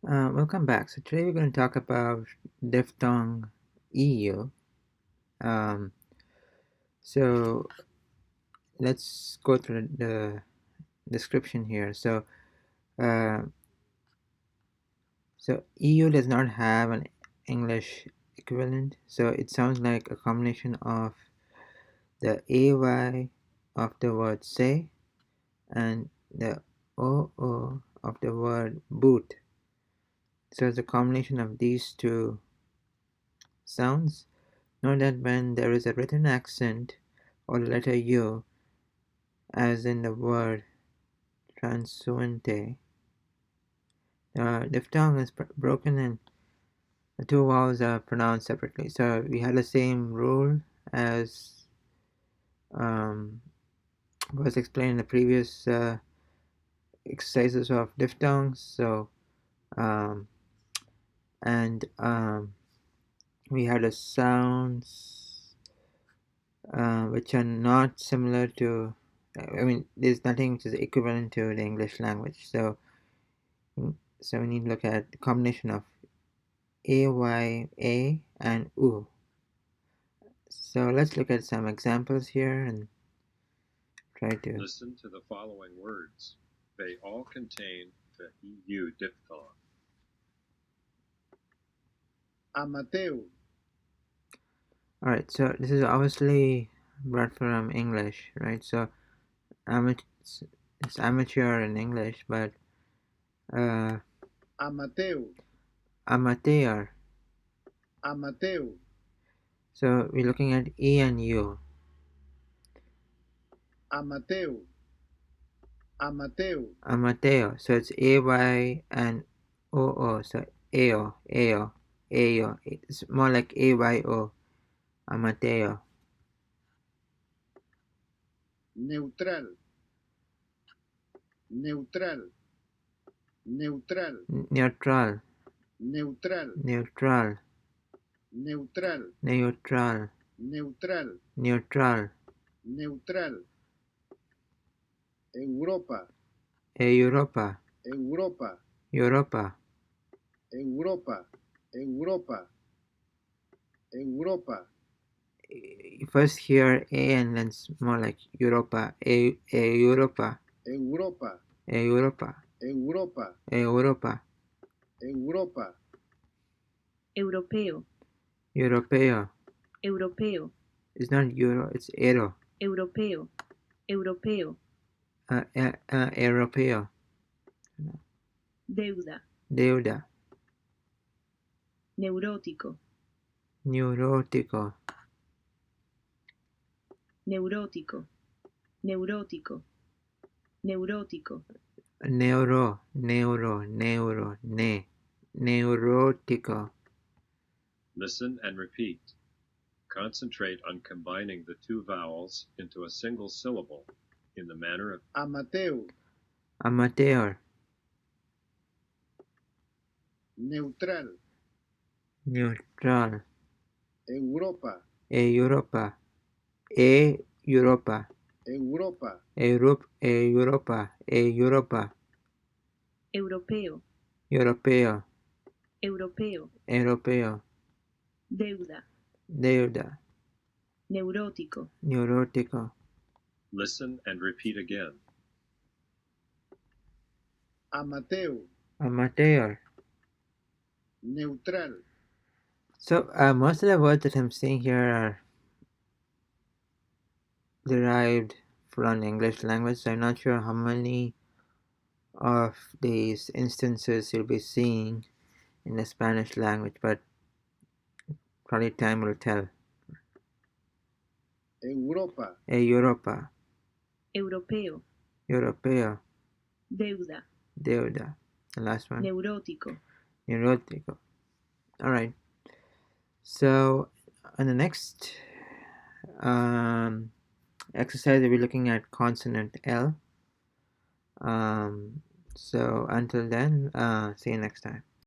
Welcome back. So today we're going to talk about diphthong EU. Um, so let's go through the description here. Uh, so EU does not have an English equivalent. So it sounds like a combination of the AY of the word say and the OO of the word boot. So it's a combination of these two sounds. Note that when there is a written accent or the letter U, as in the word transuente, the diphthong is broken and the two vowels are pronounced separately. So we had the same rule as was explained in the previous exercises of diphthongs. So um, and we had the sounds which are not similar to. I mean, there's nothing which is equivalent to the English language. So we need to look at the combination of AYA and U. So let's look at some examples here and try to Listen to the following words. They all contain the EU diphthong. Amateu. Alright, so this is obviously brought from English, right? So it's amateur in English, but Amateu. amateur. Amateu. So we're looking at E and U. Amateu. Amateu. Amateo. So it's AY and OO. So AO, AO, AO. It's more like AYO. Amateo. Neutral. Neutral. Neutral. Neutral. Neutral. Neutral. Neutral. Neutral. Neutral. Neutral. Neutral. Europa. Europa. Europa. Europa. Europa. Europa. Europa. First hear A and then it's more like Europa. Europa. Europa. Europa. Europa. Europa. Europa. Europeo, Europeo. europeo, It's not Euro, it's Euro. europeo, europeo, Europeo. deuda, Deuda. neurótico, Neurótico. neurótico, neurótico, neurótico, Neurótico. Listen and repeat. Concentrate on combining the two vowels into a single syllable in the manner of Amateu. Amateur. Neutral. Neutral. Europa. Europa. Europa. Europa. Europa. Europa. europeo, Europeo. europeo, Europeo. deuda, Deuda. neurótico, Neurótico. Listen and repeat again. Amateu. Amateur. Neutral. So most of the words that I'm seeing here are derived from the English language. So I'm not sure how many of these instances you'll be seeing in the Spanish language, but probably time will tell. Europa. Europa. europeo, Europeo. deuda, Deuda. The last one. neurótico, Neurótico. Alright. So on the next exercise, we'll be looking at consonant L. So until then, see you next time.